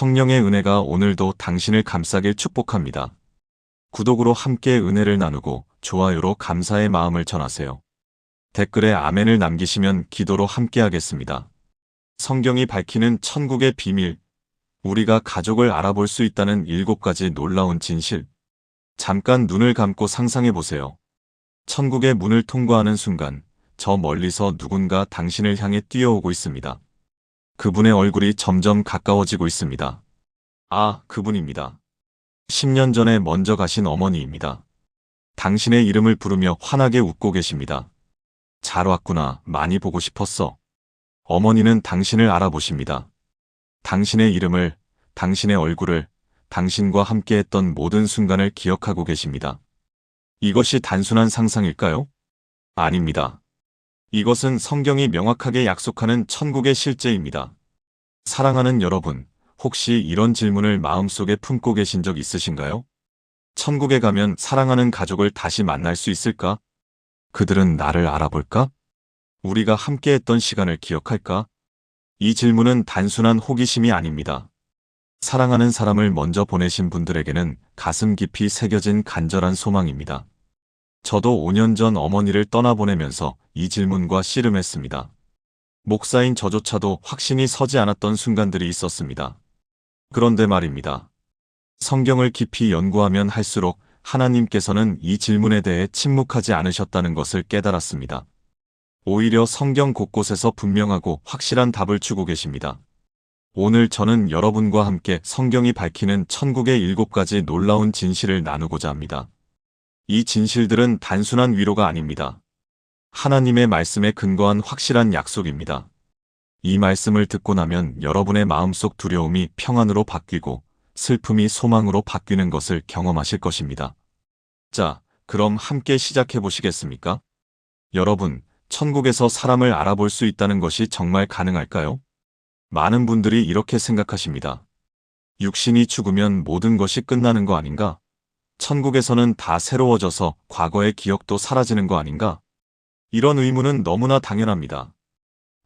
성령의 은혜가 오늘도 당신을 감싸길 축복합니다. 구독으로 함께 은혜를 나누고 좋아요로 감사의 마음을 전하세요. 댓글에 아멘을 남기시면 기도로 함께하겠습니다. 성경이 밝히는 천국의 비밀, 우리가 가족을 알아볼 수 있다는 7가지 놀라운 진실. 잠깐 눈을 감고 상상해 보세요. 천국의 문을 통과하는 순간, 저 멀리서 누군가 당신을 향해 뛰어오고 있습니다. 그분의 얼굴이 점점 가까워지고 있습니다. 아, 그분입니다. 10년 전에 먼저 가신 어머니입니다. 당신의 이름을 부르며 환하게 웃고 계십니다. 잘 왔구나, 많이 보고 싶었어. 어머니는 당신을 알아보십니다. 당신의 이름을, 당신의 얼굴을, 당신과 함께했던 모든 순간을 기억하고 계십니다. 이것이 단순한 상상일까요? 아닙니다. 이것은 성경이 명확하게 약속하는 천국의 실제입니다. 사랑하는 여러분, 혹시 이런 질문을 마음속에 품고 계신 적 있으신가요? 천국에 가면 사랑하는 가족을 다시 만날 수 있을까? 그들은 나를 알아볼까? 우리가 함께했던 시간을 기억할까? 이 질문은 단순한 호기심이 아닙니다. 사랑하는 사람을 먼저 보내신 분들에게는 가슴 깊이 새겨진 간절한 소망입니다. 저도 5년 전 어머니를 떠나보내면서 이 질문과 씨름했습니다. 목사인 저조차도 확신이 서지 않았던 순간들이 있었습니다. 그런데 말입니다. 성경을 깊이 연구하면 할수록 하나님께서는 이 질문에 대해 침묵하지 않으셨다는 것을 깨달았습니다. 오히려 성경 곳곳에서 분명하고 확실한 답을 주고 계십니다. 오늘 저는 여러분과 함께 성경이 밝히는 천국의 7가지 놀라운 진실을 나누고자 합니다. 이 진실들은 단순한 위로가 아닙니다. 하나님의 말씀에 근거한 확실한 약속입니다. 이 말씀을 듣고 나면 여러분의 마음속 두려움이 평안으로 바뀌고 슬픔이 소망으로 바뀌는 것을 경험하실 것입니다. 자, 그럼 함께 시작해 보시겠습니까? 여러분, 천국에서 사람을 알아볼 수 있다는 것이 정말 가능할까요? 많은 분들이 이렇게 생각하십니다. 육신이 죽으면 모든 것이 끝나는 거 아닌가? 천국에서는 다 새로워져서 과거의 기억도 사라지는 거 아닌가? 이런 의문은 너무나 당연합니다.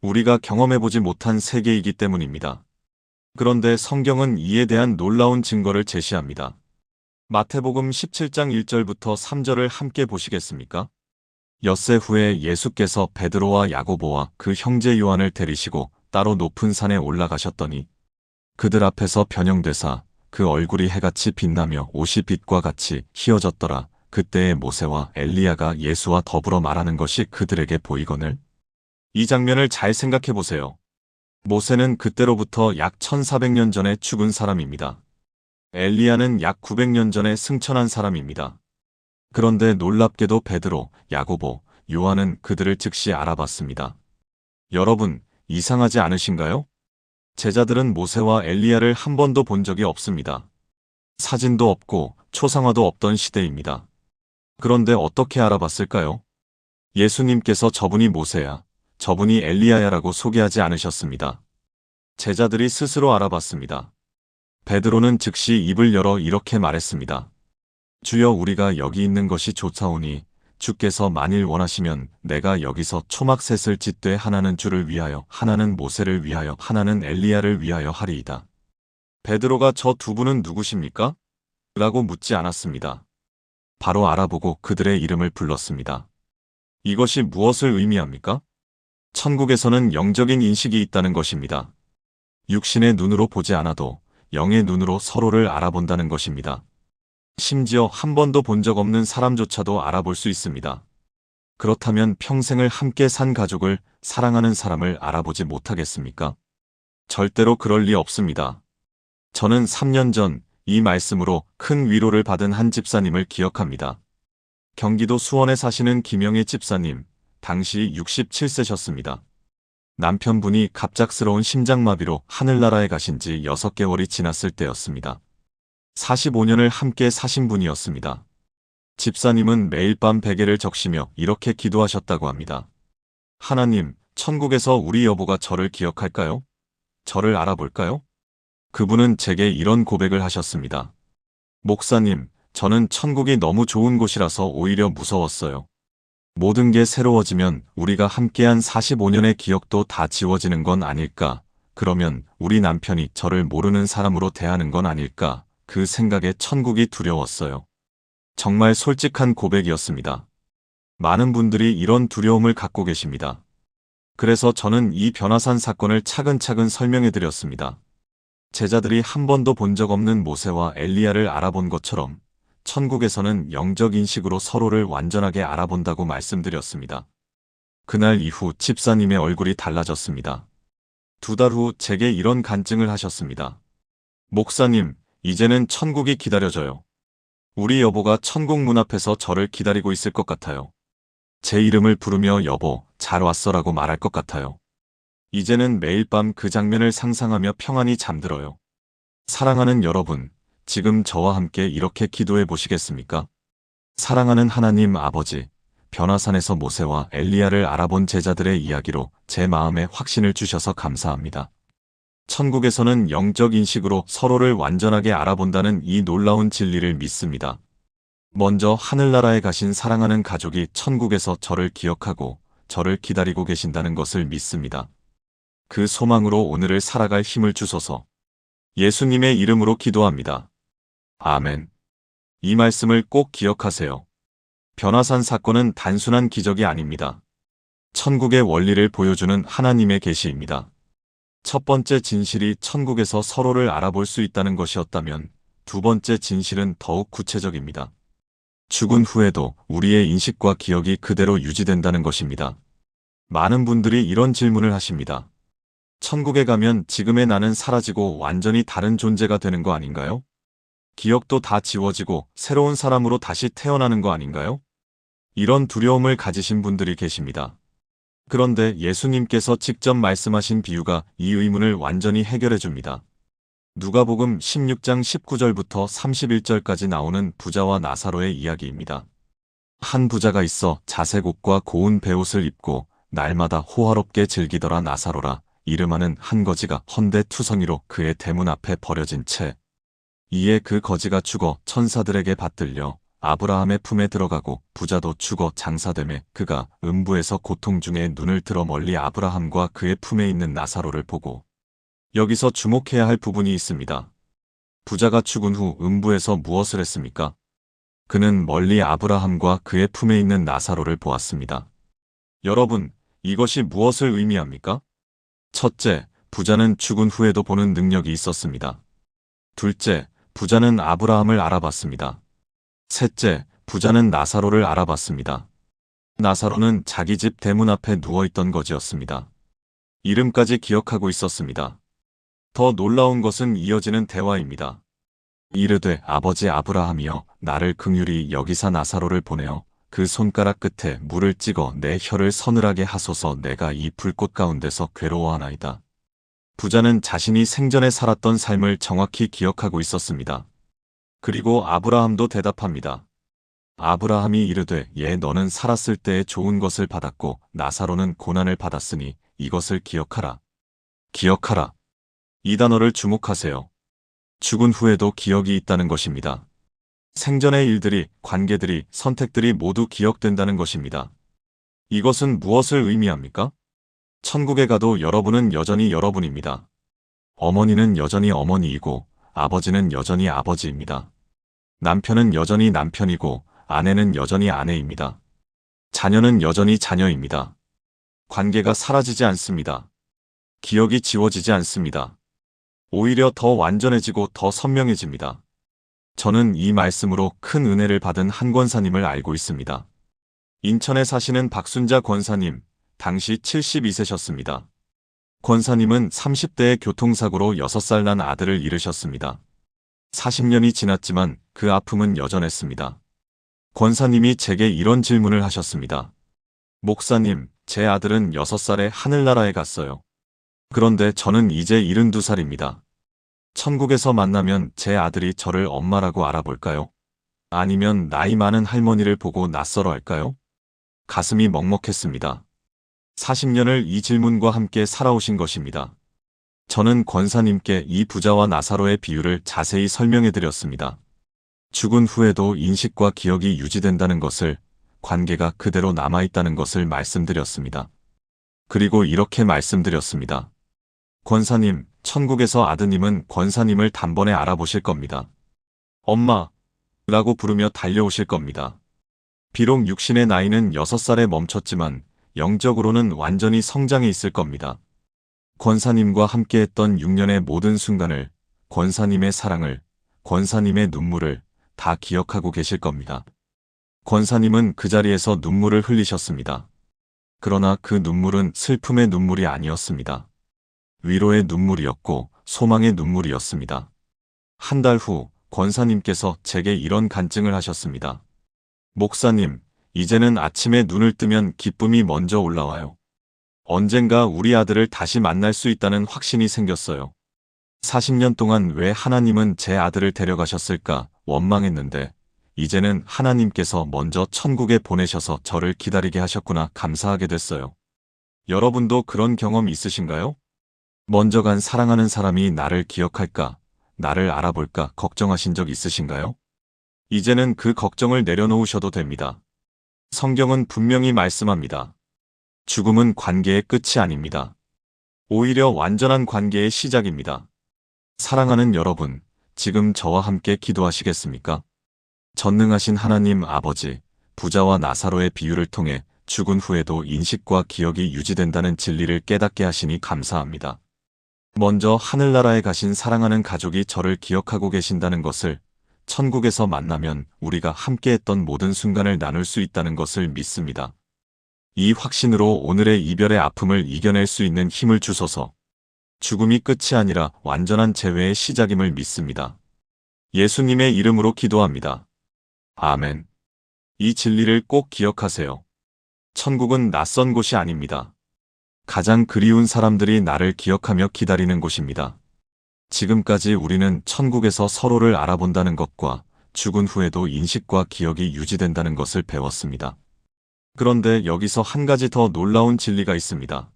우리가 경험해보지 못한 세계이기 때문입니다. 그런데 성경은 이에 대한 놀라운 증거를 제시합니다. 마태복음 17장 1절부터 3절을 함께 보시겠습니까? 엿새 후에 예수께서 베드로와 야고보와 그 형제 요한을 데리시고 따로 높은 산에 올라가셨더니 그들 앞에서 변형되사 그 얼굴이 해같이 빛나며 옷이 빛과 같이 희어졌더라. 그때의 모세와 엘리야가 예수와 더불어 말하는 것이 그들에게 보이거늘. 이 장면을 잘 생각해 보세요. 모세는 그때로부터 약 1400년 전에 죽은 사람입니다. 엘리야는 약 900년 전에 승천한 사람입니다. 그런데 놀랍게도 베드로, 야고보, 요한은 그들을 즉시 알아봤습니다. 여러분, 이상하지 않으신가요? 제자들은 모세와 엘리야를 한 번도 본 적이 없습니다. 사진도 없고 초상화도 없던 시대입니다. 그런데 어떻게 알아봤을까요? 예수님께서 저분이 모세야, 저분이 엘리야야라고 소개하지 않으셨습니다. 제자들이 스스로 알아봤습니다. 베드로는 즉시 입을 열어 이렇게 말했습니다. 주여, 우리가 여기 있는 것이 좋사오니 주께서 만일 원하시면 내가 여기서 초막셋을 짓되 하나는 주를 위하여, 하나는 모세를 위하여, 하나는 엘리야를 위하여 하리이다. 베드로가 저 두 분은 누구십니까? 라고 묻지 않았습니다. 바로 알아보고 그들의 이름을 불렀습니다. 이것이 무엇을 의미합니까? 천국에서는 영적인 인식이 있다는 것입니다. 육신의 눈으로 보지 않아도 영의 눈으로 서로를 알아본다는 것입니다. 심지어 한 번도 본 적 없는 사람조차도 알아볼 수 있습니다. 그렇다면 평생을 함께 산 가족을, 사랑하는 사람을 알아보지 못하겠습니까? 절대로 그럴 리 없습니다. 저는 3년 전 이 말씀으로 큰 위로를 받은 한 집사님을 기억합니다. 경기도 수원에 사시는 김영애 집사님, 당시 67세셨습니다. 남편분이 갑작스러운 심장마비로 하늘나라에 가신 지 6개월이 지났을 때였습니다. 45년을 함께 사신 분이었습니다. 집사님은 매일 밤 베개를 적시며 이렇게 기도하셨다고 합니다. 하나님, 천국에서 우리 여보가 저를 기억할까요? 저를 알아볼까요? 그분은 제게 이런 고백을 하셨습니다. 목사님, 저는 천국이 너무 좋은 곳이라서 오히려 무서웠어요. 모든 게 새로워지면 우리가 함께한 45년의 기억도 다 지워지는 건 아닐까 그러면 우리 남편이 저를 모르는 사람으로 대하는 건 아닐까, 그 생각에 천국이 두려웠어요. 정말 솔직한 고백이었습니다. 많은 분들이 이런 두려움을 갖고 계십니다. 그래서 저는 이 변화산 사건을 차근차근 설명해 드렸습니다. 제자들이 한 번도 본 적 없는 모세와 엘리야를 알아본 것처럼 천국에서는 영적 인식으로 서로를 완전하게 알아본다고 말씀드렸습니다. 그날 이후 집사님의 얼굴이 달라졌습니다. 2달 후 제게 이런 간증을 하셨습니다. 목사님, 이제는 천국이 기다려져요. 우리 여보가 천국 문 앞에서 저를 기다리고 있을 것 같아요. 제 이름을 부르며 여보, 잘 왔어라고 말할 것 같아요. 이제는 매일 밤 그 장면을 상상하며 평안히 잠들어요. 사랑하는 여러분, 지금 저와 함께 이렇게 기도해 보시겠습니까? 사랑하는 하나님 아버지, 변화산에서 모세와 엘리야를 알아본 제자들의 이야기로 제 마음에 확신을 주셔서 감사합니다. 천국에서는 영적 인식으로 서로를 완전하게 알아본다는 이 놀라운 진리를 믿습니다. 먼저 하늘나라에 가신 사랑하는 가족이 천국에서 저를 기억하고 저를 기다리고 계신다는 것을 믿습니다. 그 소망으로 오늘을 살아갈 힘을 주소서. 예수님의 이름으로 기도합니다. 아멘. 이 말씀을 꼭 기억하세요. 변화산 사건은 단순한 기적이 아닙니다. 천국의 원리를 보여주는 하나님의 계시입니다. 첫 번째 진실이 천국에서 서로를 알아볼 수 있다는 것이었다면 두 번째 진실은 더욱 구체적입니다. 죽은 후에도 우리의 인식과 기억이 그대로 유지된다는 것입니다. 많은 분들이 이런 질문을 하십니다. 천국에 가면 지금의 나는 사라지고 완전히 다른 존재가 되는 거 아닌가요? 기억도 다 지워지고 새로운 사람으로 다시 태어나는 거 아닌가요? 이런 두려움을 가지신 분들이 계십니다. 그런데 예수님께서 직접 말씀하신 비유가 이 의문을 완전히 해결해 줍니다. 누가복음 16장 19절부터 31절까지 나오는 부자와 나사로의 이야기입니다. 한 부자가 있어 자색 옷과 고운 베옷을 입고 날마다 호화롭게 즐기더라. 나사로라 이름하는 한 거지가 헌데투성이로 그의 대문 앞에 버려진 채 이에 그 거지가 죽어 천사들에게 받들려 아브라함의 품에 들어가고 부자도 죽어 장사되매 그가 음부에서 고통 중에 눈을 들어 멀리 아브라함과 그의 품에 있는 나사로를 보고 여기서 주목해야 할 부분이 있습니다. 부자가 죽은 후 음부에서 무엇을 했습니까? 그는 멀리 아브라함과 그의 품에 있는 나사로를 보았습니다. 여러분, 이것이 무엇을 의미합니까? 첫째, 부자는 죽은 후에도 보는 능력이 있었습니다. 둘째, 부자는 아브라함을 알아봤습니다. 셋째, 부자는 나사로를 알아봤습니다. 나사로는 자기 집 대문 앞에 누워있던 거지였습니다. 이름까지 기억하고 있었습니다. 더 놀라운 것은 이어지는 대화입니다. 이르되 아버지 아브라함이여 나를 긍휼히 여기사 나사로를 보내어 그 손가락 끝에 물을 찍어 내 혀를 서늘하게 하소서 내가 이 불꽃 가운데서 괴로워하나이다. 부자는 자신이 생전에 살았던 삶을 정확히 기억하고 있었습니다. 그리고 아브라함도 대답합니다. 아브라함이 이르되 예 너는 살았을 때에 좋은 것을 받았고 나사로는 고난을 받았으니 이것을 기억하라. 기억하라. 이 단어를 주목하세요. 죽은 후에도 기억이 있다는 것입니다. 생전의 일들이, 관계들이, 선택들이 모두 기억된다는 것입니다. 이것은 무엇을 의미합니까? 천국에 가도 여러분은 여전히 여러분입니다. 어머니는 여전히 어머니이고 아버지는 여전히 아버지입니다. 남편은 여전히 남편이고 아내는 여전히 아내입니다. 자녀는 여전히 자녀입니다. 관계가 사라지지 않습니다. 기억이 지워지지 않습니다. 오히려 더 완전해지고 더 선명해집니다. 저는 이 말씀으로 큰 은혜를 받은 한 권사님을 알고 있습니다. 인천에 사시는 박순자 권사님, 당시 72세셨습니다. 권사님은 30대의 교통사고로 6살 난 아들을 잃으셨습니다. 40년이 지났지만 그 아픔은 여전했습니다. 권사님이 제게 이런 질문을 하셨습니다. 목사님, 제 아들은 6살에 하늘나라에 갔어요. 그런데 저는 이제 72살입니다. 천국에서 만나면 제 아들이 저를 엄마라고 알아볼까요? 아니면 나이 많은 할머니를 보고 낯설어 할까요? 가슴이 먹먹했습니다. 40년을 이 질문과 함께 살아오신 것입니다. 저는 권사님께 이 부자와 나사로의 비유를 자세히 설명해 드렸습니다. 죽은 후에도 인식과 기억이 유지된다는 것을, 관계가 그대로 남아있다는 것을 말씀드렸습니다. 그리고 이렇게 말씀드렸습니다. 권사님, 천국에서 아드님은 권사님을 단번에 알아보실 겁니다. 엄마! 라고 부르며 달려오실 겁니다. 비록 육신의 나이는 6살에 멈췄지만 영적으로는 완전히 성장해 있을 겁니다. 권사님과 함께했던 6년의 모든 순간을, 권사님의 사랑을, 권사님의 눈물을 다 기억하고 계실 겁니다. 권사님은 그 자리에서 눈물을 흘리셨습니다. 그러나 그 눈물은 슬픔의 눈물이 아니었습니다. 위로의 눈물이었고 소망의 눈물이었습니다. 한 달 후 권사님께서 제게 이런 간증을 하셨습니다. 목사님, 이제는 아침에 눈을 뜨면 기쁨이 먼저 올라와요. 언젠가 우리 아들을 다시 만날 수 있다는 확신이 생겼어요. 40년 동안 왜 하나님은 제 아들을 데려가셨을까 원망했는데 이제는 하나님께서 먼저 천국에 보내셔서 저를 기다리게 하셨구나 감사하게 됐어요. 여러분도 그런 경험 있으신가요? 먼저 간 사랑하는 사람이 나를 기억할까, 나를 알아볼까 걱정하신 적 있으신가요? 이제는 그 걱정을 내려놓으셔도 됩니다. 성경은 분명히 말씀합니다. 죽음은 관계의 끝이 아닙니다. 오히려 완전한 관계의 시작입니다. 사랑하는 여러분, 지금 저와 함께 기도하시겠습니까? 전능하신 하나님 아버지, 부자와 나사로의 비유를 통해 죽은 후에도 인식과 기억이 유지된다는 진리를 깨닫게 하시니 감사합니다. 먼저 하늘나라에 가신 사랑하는 가족이 저를 기억하고 계신다는 것을, 천국에서 만나면 우리가 함께했던 모든 순간을 나눌 수 있다는 것을 믿습니다. 이 확신으로 오늘의 이별의 아픔을 이겨낼 수 있는 힘을 주소서. 죽음이 끝이 아니라 완전한 재회의 시작임을 믿습니다. 예수님의 이름으로 기도합니다. 아멘. 이 진리를 꼭 기억하세요. 천국은 낯선 곳이 아닙니다. 가장 그리운 사람들이 나를 기억하며 기다리는 곳입니다. 지금까지 우리는 천국에서 서로를 알아본다는 것과 죽은 후에도 인식과 기억이 유지된다는 것을 배웠습니다. 그런데 여기서 한 가지 더 놀라운 진리가 있습니다.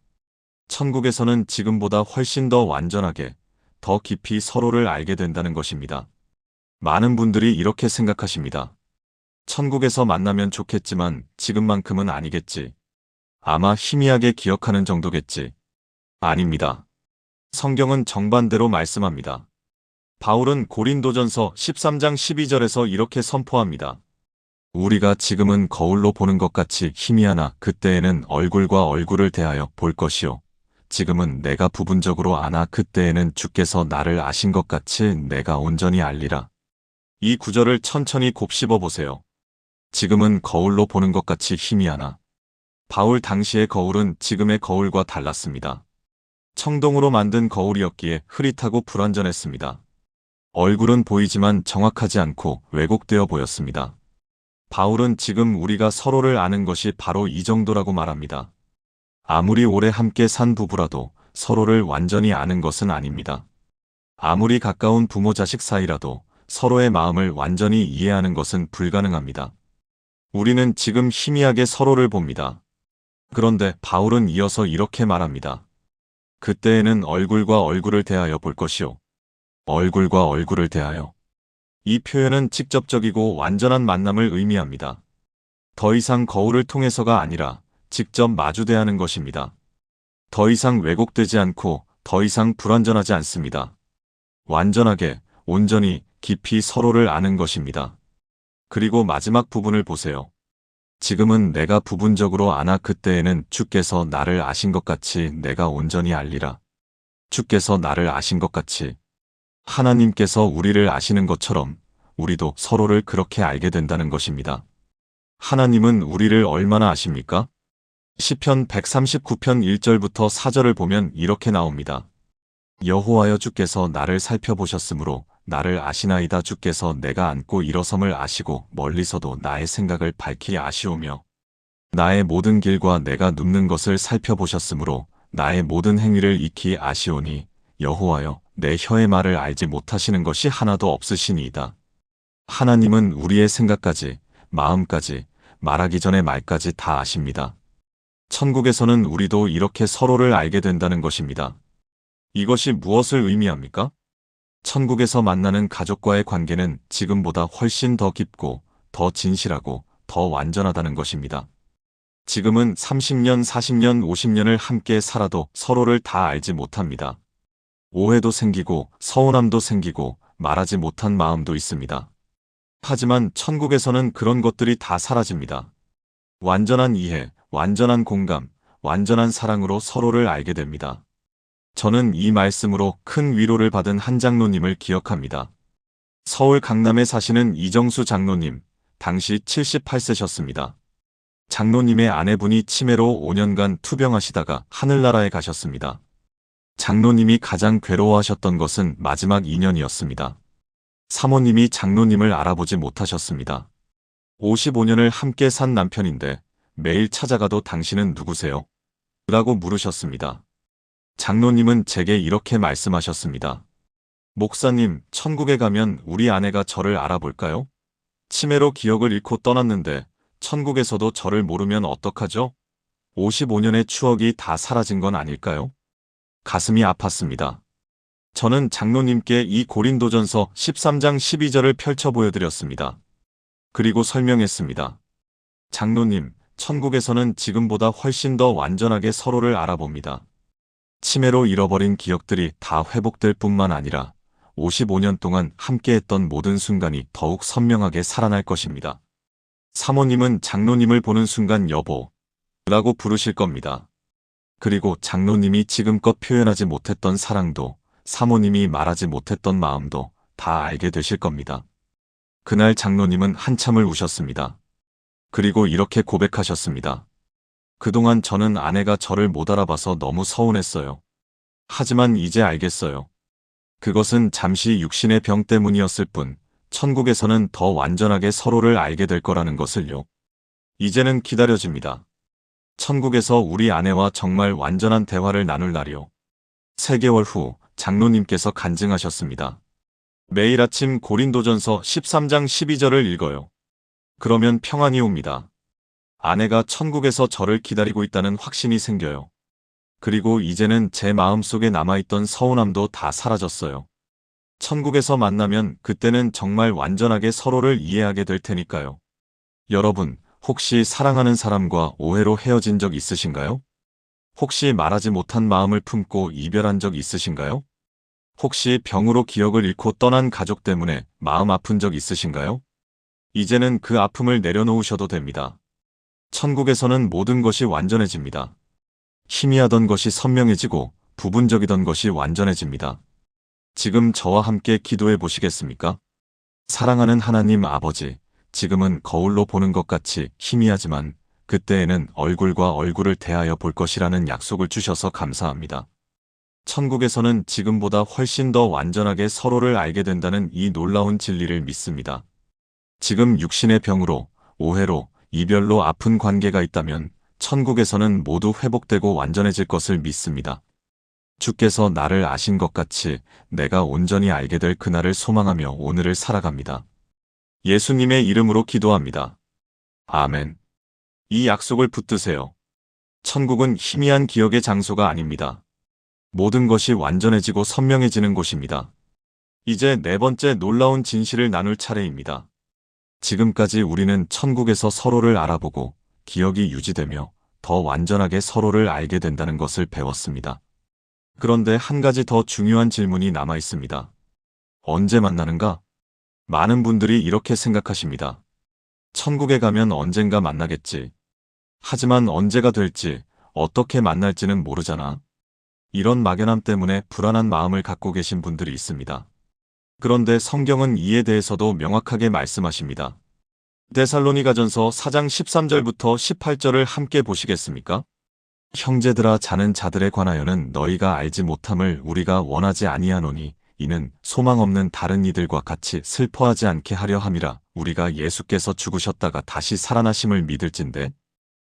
천국에서는 지금보다 훨씬 더 완전하게, 더 깊이 서로를 알게 된다는 것입니다. 많은 분들이 이렇게 생각하십니다. 천국에서 만나면 좋겠지만 지금만큼은 아니겠지. 아마 희미하게 기억하는 정도겠지. 아닙니다. 성경은 정반대로 말씀합니다. 바울은 고린도전서 13장 12절에서 이렇게 선포합니다. 우리가 지금은 거울로 보는 것 같이 희미하나 그때에는 얼굴과 얼굴을 대하여 볼 것이요. 지금은 내가 부분적으로 아나 그때에는 주께서 나를 아신 것 같이 내가 온전히 알리라. 이 구절을 천천히 곱씹어 보세요. 지금은 거울로 보는 것 같이 희미하나. 바울 당시의 거울은 지금의 거울과 달랐습니다. 청동으로 만든 거울이었기에 흐릿하고 불완전했습니다. 얼굴은 보이지만 정확하지 않고 왜곡되어 보였습니다. 바울은 지금 우리가 서로를 아는 것이 바로 이 정도라고 말합니다. 아무리 오래 함께 산 부부라도 서로를 완전히 아는 것은 아닙니다. 아무리 가까운 부모 자식 사이라도 서로의 마음을 완전히 이해하는 것은 불가능합니다. 우리는 지금 희미하게 서로를 봅니다. 그런데 바울은 이어서 이렇게 말합니다. 그때에는 얼굴과 얼굴을 대하여 볼 것이요. 얼굴과 얼굴을 대하여. 이 표현은 직접적이고 완전한 만남을 의미합니다. 더 이상 거울을 통해서가 아니라 직접 마주 대하는 것입니다. 더 이상 왜곡되지 않고 더 이상 불완전하지 않습니다. 완전하게, 온전히, 깊이 서로를 아는 것입니다. 그리고 마지막 부분을 보세요. 지금은 내가 부분적으로 아나 그때에는 주께서 나를 아신 것 같이 내가 온전히 알리라. 주께서 나를 아신 것 같이. 하나님께서 우리를 아시는 것처럼 우리도 서로를 그렇게 알게 된다는 것입니다. 하나님은 우리를 얼마나 아십니까? 시편 139편 1절부터 4절을 보면 이렇게 나옵니다. 여호와여 주께서 나를 살펴보셨으므로 나를 아시나이다. 주께서 내가 앉고 일어섬을 아시고 멀리서도 나의 생각을 밝히 아시오며 나의 모든 길과 내가 눕는 것을 살펴보셨으므로 나의 모든 행위를 익히 아시오니 여호와여 내 혀의 말을 알지 못하시는 것이 하나도 없으시니이다. 하나님은 우리의 생각까지, 마음까지, 말하기 전에 말까지 다 아십니다. 천국에서는 우리도 이렇게 서로를 알게 된다는 것입니다. 이것이 무엇을 의미합니까? 천국에서 만나는 가족과의 관계는 지금보다 훨씬 더 깊고, 더 진실하고, 더 완전하다는 것입니다. 지금은 30년, 40년, 50년을 함께 살아도 서로를 다 알지 못합니다. 오해도 생기고 서운함도 생기고 말하지 못한 마음도 있습니다. 하지만 천국에서는 그런 것들이 다 사라집니다. 완전한 이해, 완전한 공감, 완전한 사랑으로 서로를 알게 됩니다. 저는 이 말씀으로 큰 위로를 받은 한 장로님을 기억합니다. 서울 강남에 사시는 이정수 장로님, 당시 78세셨습니다. 장로님의 아내분이 치매로 5년간 투병하시다가 하늘나라에 가셨습니다. 장로님이 가장 괴로워하셨던 것은 마지막 2년이었습니다. 사모님이 장로님을 알아보지 못하셨습니다. 55년을 함께 산 남편인데 매일 찾아가도 당신은 누구세요? 라고 물으셨습니다. 장로님은 제게 이렇게 말씀하셨습니다. 목사님, 천국에 가면 우리 아내가 저를 알아볼까요? 치매로 기억을 잃고 떠났는데 천국에서도 저를 모르면 어떡하죠? 55년의 추억이 다 사라진 건 아닐까요? 가슴이 아팠습니다. 저는 장로님께 이 고린도전서 13장 12절을 펼쳐 보여드렸습니다. 그리고 설명했습니다. 장로님, 천국에서는 지금보다 훨씬 더 완전하게 서로를 알아봅니다. 치매로 잃어버린 기억들이 다 회복될 뿐만 아니라 55년 동안 함께했던 모든 순간이 더욱 선명하게 살아날 것입니다. 사모님은 장로님을 보는 순간 여보라고 부르실 겁니다. 그리고 장로님이 지금껏 표현하지 못했던 사랑도, 사모님이 말하지 못했던 마음도 다 알게 되실 겁니다. 그날 장로님은 한참을 우셨습니다. 그리고 이렇게 고백하셨습니다. 그동안 저는 아내가 저를 못 알아봐서 너무 서운했어요. 하지만 이제 알겠어요. 그것은 잠시 육신의 병 때문이었을 뿐, 천국에서는 더 완전하게 서로를 알게 될 거라는 것을요. 이제는 기다려집니다. 천국에서 우리 아내와 정말 완전한 대화를 나눌 날이요. 3개월 후 장로님께서 간증하셨습니다. 매일 아침 고린도전서 13장 12절을 읽어요. 그러면 평안이 옵니다. 아내가 천국에서 저를 기다리고 있다는 확신이 생겨요. 그리고 이제는 제 마음속에 남아있던 서운함도 다 사라졌어요. 천국에서 만나면 그때는 정말 완전하게 서로를 이해하게 될 테니까요. 여러분, 혹시 사랑하는 사람과 오해로 헤어진 적 있으신가요? 혹시 말하지 못한 마음을 품고 이별한 적 있으신가요? 혹시 병으로 기억을 잃고 떠난 가족 때문에 마음 아픈 적 있으신가요? 이제는 그 아픔을 내려놓으셔도 됩니다. 천국에서는 모든 것이 완전해집니다. 희미하던 것이 선명해지고 부분적이던 것이 완전해집니다. 지금 저와 함께 기도해 보시겠습니까? 사랑하는 하나님 아버지, 지금은 거울로 보는 것 같이 희미하지만 그때에는 얼굴과 얼굴을 대하여 볼 것이라는 약속을 주셔서 감사합니다. 천국에서는 지금보다 훨씬 더 완전하게 서로를 알게 된다는 이 놀라운 진리를 믿습니다. 지금 육신의 병으로, 오해로, 이별로 아픈 관계가 있다면 천국에서는 모두 회복되고 완전해질 것을 믿습니다. 주께서 나를 아신 것 같이 내가 온전히 알게 될 그날을 소망하며 오늘을 살아갑니다. 예수님의 이름으로 기도합니다. 아멘. 이 약속을 붙드세요. 천국은 희미한 기억의 장소가 아닙니다. 모든 것이 완전해지고 선명해지는 곳입니다. 이제 4번째 놀라운 진실을 나눌 차례입니다. 지금까지 우리는 천국에서 서로를 알아보고 기억이 유지되며 더 완전하게 서로를 알게 된다는 것을 배웠습니다. 그런데 한 가지 더 중요한 질문이 남아 있습니다. 언제 만나는가? 많은 분들이 이렇게 생각하십니다. 천국에 가면 언젠가 만나겠지. 하지만 언제가 될지, 어떻게 만날지는 모르잖아. 이런 막연함 때문에 불안한 마음을 갖고 계신 분들이 있습니다. 그런데 성경은 이에 대해서도 명확하게 말씀하십니다. 데살로니가전서 4장 13절부터 18절을 함께 보시겠습니까? 형제들아, 자는 자들에 관하여는 너희가 알지 못함을 우리가 원하지 아니하노니 이는 소망 없는 다른 이들과 같이 슬퍼하지 않게 하려 함이라. 우리가 예수께서 죽으셨다가 다시 살아나심을 믿을진대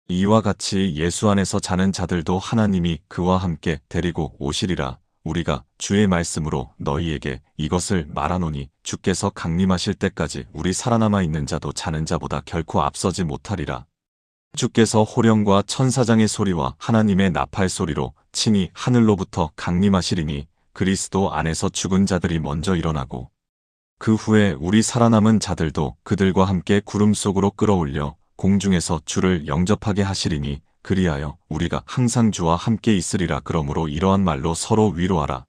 이와 같이 예수 안에서 자는 자들도 하나님이 그와 함께 데리고 오시리라. 우리가 주의 말씀으로 너희에게 이것을 말하노니 주께서 강림하실 때까지 우리 살아남아 있는 자도 자는 자보다 결코 앞서지 못하리라. 주께서 호령과 천사장의 소리와 하나님의 나팔 소리로 친히 하늘로부터 강림하시리니 그리스도 안에서 죽은 자들이 먼저 일어나고 그 후에 우리 살아남은 자들도 그들과 함께 구름 속으로 끌어올려 공중에서 주를 영접하게 하시리니 그리하여 우리가 항상 주와 함께 있으리라. 그러므로 이러한 말로 서로 위로하라.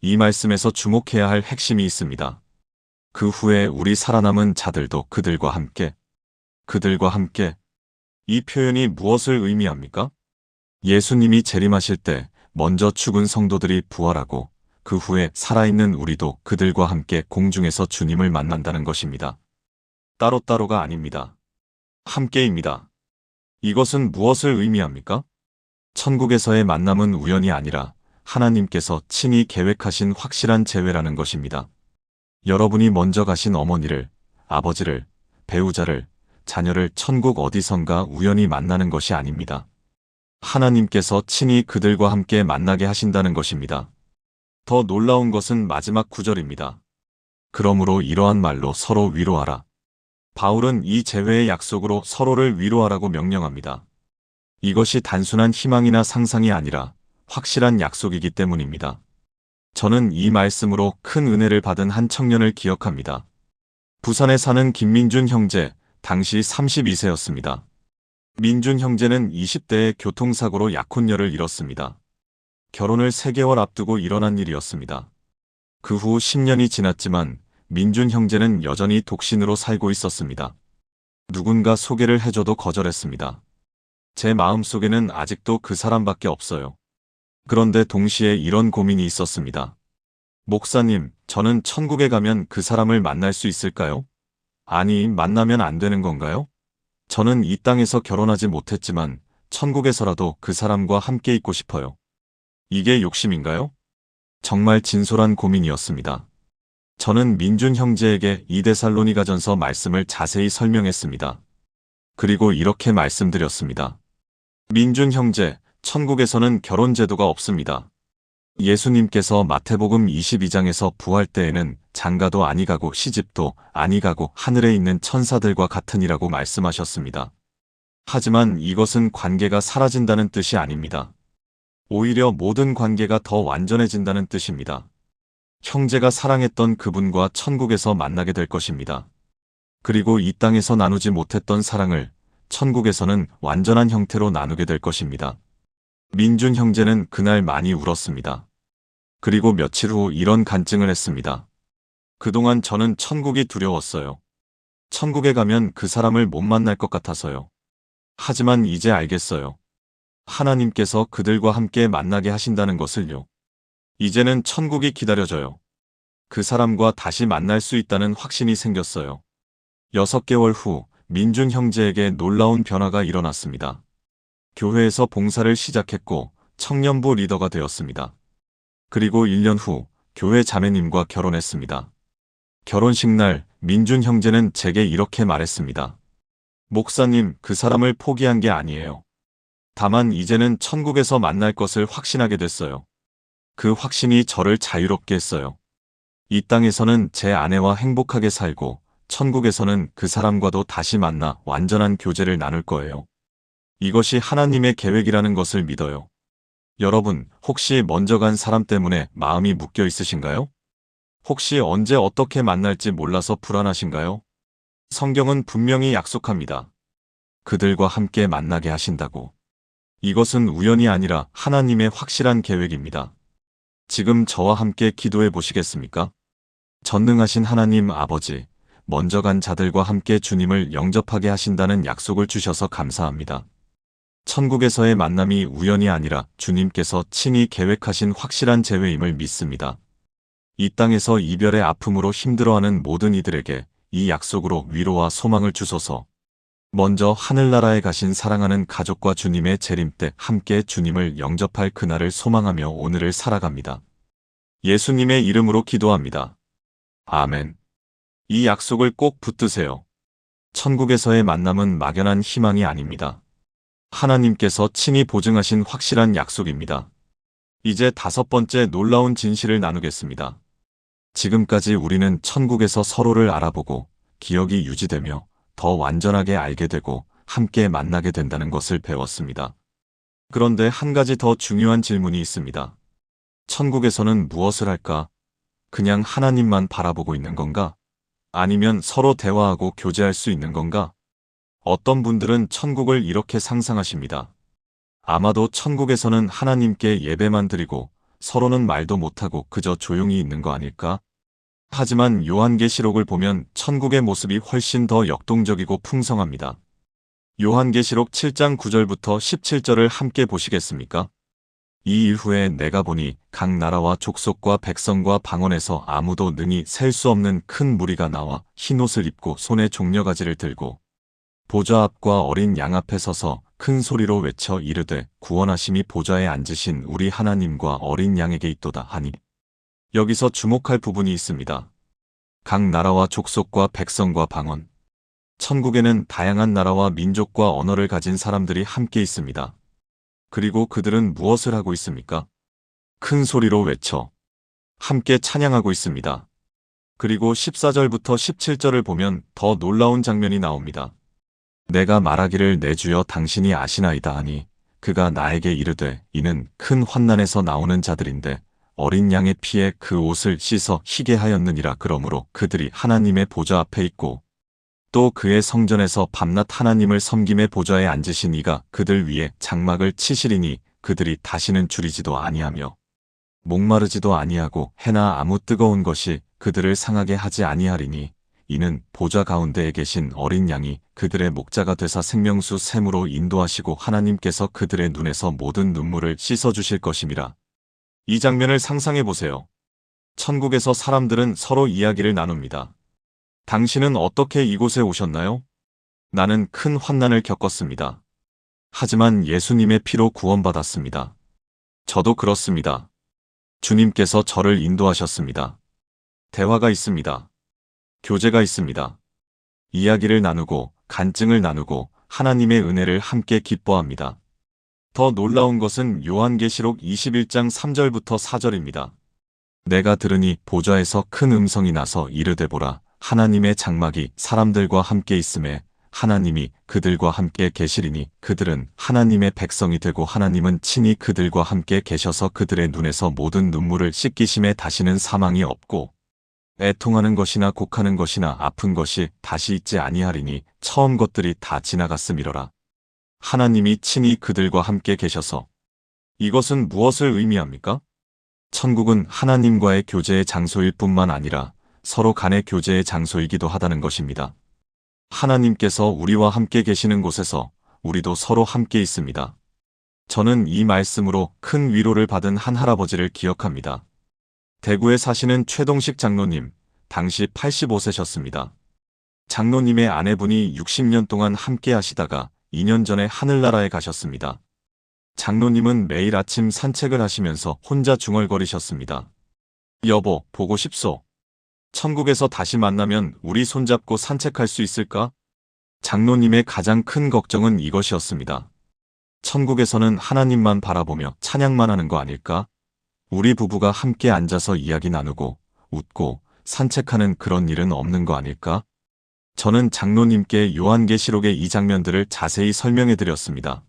이 말씀에서 주목해야 할 핵심이 있습니다. 그 후에 우리 살아남은 자들도 그들과 함께, 이 표현이 무엇을 의미합니까? 예수님이 재림하실 때 먼저 죽은 성도들이 부활하고 그 후에 살아있는 우리도 그들과 함께 공중에서 주님을 만난다는 것입니다. 따로따로가 아닙니다. 함께입니다. 이것은 무엇을 의미합니까? 천국에서의 만남은 우연이 아니라 하나님께서 친히 계획하신 확실한 재회라는 것입니다. 여러분이 먼저 가신 어머니를, 아버지를, 배우자를, 자녀를 천국 어디선가 우연히 만나는 것이 아닙니다. 하나님께서 친히 그들과 함께 만나게 하신다는 것입니다. 더 놀라운 것은 마지막 구절입니다. 그러므로 이러한 말로 서로 위로하라. 바울은 이 재회의 약속으로 서로를 위로하라고 명령합니다. 이것이 단순한 희망이나 상상이 아니라 확실한 약속이기 때문입니다. 저는 이 말씀으로 큰 은혜를 받은 한 청년을 기억합니다. 부산에 사는 김민준 형제, 당시 32세였습니다. 민준 형제는 20대에 교통사고로 약혼녀를 잃었습니다. 결혼을 3개월 앞두고 일어난 일이었습니다. 그 후 10년이 지났지만 민준 형제는 여전히 독신으로 살고 있었습니다. 누군가 소개를 해줘도 거절했습니다. 제 마음속에는 아직도 그 사람밖에 없어요. 그런데 동시에 이런 고민이 있었습니다. 목사님, 저는 천국에 가면 그 사람을 만날 수 있을까요? 아니, 만나면 안 되는 건가요? 저는 이 땅에서 결혼하지 못했지만 천국에서라도 그 사람과 함께 있고 싶어요. 이게 욕심인가요? 정말 진솔한 고민이었습니다. 저는 민준 형제에게 이데살로니가전서 말씀을 자세히 설명했습니다. 그리고 이렇게 말씀드렸습니다. 민준 형제, 천국에서는 결혼 제도가 없습니다. 예수님께서 마태복음 22장에서 부활 때에는 장가도 아니 가고 시집도 아니 가고 하늘에 있는 천사들과 같으니라고 말씀하셨습니다. 하지만 이것은 관계가 사라진다는 뜻이 아닙니다. 오히려 모든 관계가 더 완전해진다는 뜻입니다. 형제가 사랑했던 그분과 천국에서 만나게 될 것입니다. 그리고 이 땅에서 나누지 못했던 사랑을 천국에서는 완전한 형태로 나누게 될 것입니다. 민준 형제는 그날 많이 울었습니다. 그리고 며칠 후 이런 간증을 했습니다. 그동안 저는 천국이 두려웠어요. 천국에 가면 그 사람을 못 만날 것 같아서요. 하지만 이제 알겠어요. 하나님께서 그들과 함께 만나게 하신다는 것을요. 이제는 천국이 기다려져요. 그 사람과 다시 만날 수 있다는 확신이 생겼어요. 6개월 후 민준 형제에게 놀라운 변화가 일어났습니다. 교회에서 봉사를 시작했고 청년부 리더가 되었습니다. 그리고 1년 후 교회 자매님과 결혼했습니다. 결혼식 날 민준 형제는 제게 이렇게 말했습니다. 목사님, 그 사람을 포기한 게 아니에요. 다만 이제는 천국에서 만날 것을 확신하게 됐어요. 그 확신이 저를 자유롭게 했어요. 이 땅에서는 제 아내와 행복하게 살고 천국에서는 그 사람과도 다시 만나 완전한 교제를 나눌 거예요. 이것이 하나님의 계획이라는 것을 믿어요. 여러분, 혹시 먼저 간 사람 때문에 마음이 묶여 있으신가요? 혹시 언제 어떻게 만날지 몰라서 불안하신가요? 성경은 분명히 약속합니다. 그들과 함께 만나게 하신다고. 이것은 우연이 아니라 하나님의 확실한 계획입니다. 지금 저와 함께 기도해 보시겠습니까? 전능하신 하나님 아버지, 먼저 간 자들과 함께 주님을 영접하게 하신다는 약속을 주셔서 감사합니다. 천국에서의 만남이 우연이 아니라 주님께서 친히 계획하신 확실한 재회임을 믿습니다. 이 땅에서 이별의 아픔으로 힘들어하는 모든 이들에게 이 약속으로 위로와 소망을 주소서. 먼저 하늘나라에 가신 사랑하는 가족과 주님의 재림 때 함께 주님을 영접할 그날을 소망하며 오늘을 살아갑니다. 예수님의 이름으로 기도합니다. 아멘. 이 약속을 꼭 붙드세요. 천국에서의 만남은 막연한 희망이 아닙니다. 하나님께서 친히 보증하신 확실한 약속입니다. 이제 5번째 놀라운 진실을 나누겠습니다. 지금까지 우리는 천국에서 서로를 알아보고 기억이 유지되며 더 완전하게 알게 되고 함께 만나게 된다는 것을 배웠습니다. 그런데 한 가지 더 중요한 질문이 있습니다. 천국에서는 무엇을 할까? 그냥 하나님만 바라보고 있는 건가? 아니면 서로 대화하고 교제할 수 있는 건가? 어떤 분들은 천국을 이렇게 상상하십니다. 아마도 천국에서는 하나님께 예배만 드리고 서로는 말도 못하고 그저 조용히 있는 거 아닐까? 하지만 요한계시록을 보면 천국의 모습이 훨씬 더 역동적이고 풍성합니다. 요한계시록 7장 9절부터 17절을 함께 보시겠습니까? 이 일 후에 내가 보니 각 나라와 족속과 백성과 방언에서 아무도 능히 셀 수 없는 큰 무리가 나와 흰옷을 입고 손에 종려가지를 들고 보좌 앞과 어린 양 앞에 서서 큰 소리로 외쳐 이르되 구원하심이 보좌에 앉으신 우리 하나님과 어린 양에게 있도다 하니. 여기서 주목할 부분이 있습니다. 각 나라와 족속과 백성과 방언. 천국에는 다양한 나라와 민족과 언어를 가진 사람들이 함께 있습니다. 그리고 그들은 무엇을 하고 있습니까? 큰 소리로 외쳐 함께 찬양하고 있습니다. 그리고 14절부터 17절을 보면 더 놀라운 장면이 나옵니다. 내가 말하기를 내 주여 당신이 아시나이다 하니 그가 나에게 이르되 이는 큰 환난에서 나오는 자들인데 어린 양의 피에 그 옷을 씻어 희게 하였느니라. 그러므로 그들이 하나님의 보좌 앞에 있고 또 그의 성전에서 밤낮 하나님을 섬김의 보좌에 앉으신 이가 그들 위에 장막을 치시리니 그들이 다시는 줄이지도 아니하며 목마르지도 아니하고 해나 아무 뜨거운 것이 그들을 상하게 하지 아니하리니 이는 보좌 가운데에 계신 어린 양이 그들의 목자가 되사 생명수 샘으로 인도하시고 하나님께서 그들의 눈에서 모든 눈물을 씻어주실 것임이라. 이 장면을 상상해 보세요. 천국에서 사람들은 서로 이야기를 나눕니다. 당신은 어떻게 이곳에 오셨나요? 나는 큰 환난을 겪었습니다. 하지만 예수님의 피로 구원받았습니다. 저도 그렇습니다. 주님께서 저를 인도하셨습니다. 대화가 있습니다. 교제가 있습니다. 이야기를 나누고 간증을 나누고 하나님의 은혜를 함께 기뻐합니다. 더 놀라운 것은 요한계시록 21장 3절부터 4절입니다. 내가 들으니 보좌에서 큰 음성이 나서 이르되 보라 하나님의 장막이 사람들과 함께 있음에 하나님이 그들과 함께 계시리니 그들은 하나님의 백성이 되고 하나님은 친히 그들과 함께 계셔서 그들의 눈에서 모든 눈물을 씻기심에 다시는 사망이 없고 애통하는 것이나 곡하는 것이나 아픈 것이 다시 있지 아니하리니 처음 것들이 다 지나갔음이로라. 하나님이 친히 그들과 함께 계셔서. 이것은 무엇을 의미합니까? 천국은 하나님과의 교제의 장소일 뿐만 아니라 서로 간의 교제의 장소이기도 하다는 것입니다. 하나님께서 우리와 함께 계시는 곳에서 우리도 서로 함께 있습니다. 저는 이 말씀으로 큰 위로를 받은 한 할아버지를 기억합니다. 대구에 사시는 최동식 장로님, 당시 85세셨습니다. 장로님의 아내분이 60년 동안 함께 하시다가 2년 전에 하늘나라에 가셨습니다. 장로님은 매일 아침 산책을 하시면서 혼자 중얼거리셨습니다. 여보, 보고 싶소. 천국에서 다시 만나면 우리 손잡고 산책할 수 있을까? 장로님의 가장 큰 걱정은 이것이었습니다. 천국에서는 하나님만 바라보며 찬양만 하는 거 아닐까? 우리 부부가 함께 앉아서 이야기 나누고 웃고 산책하는 그런 일은 없는 거 아닐까? 저는 장로님께 요한계시록의 이 장면들을 자세히 설명해 드렸습니다.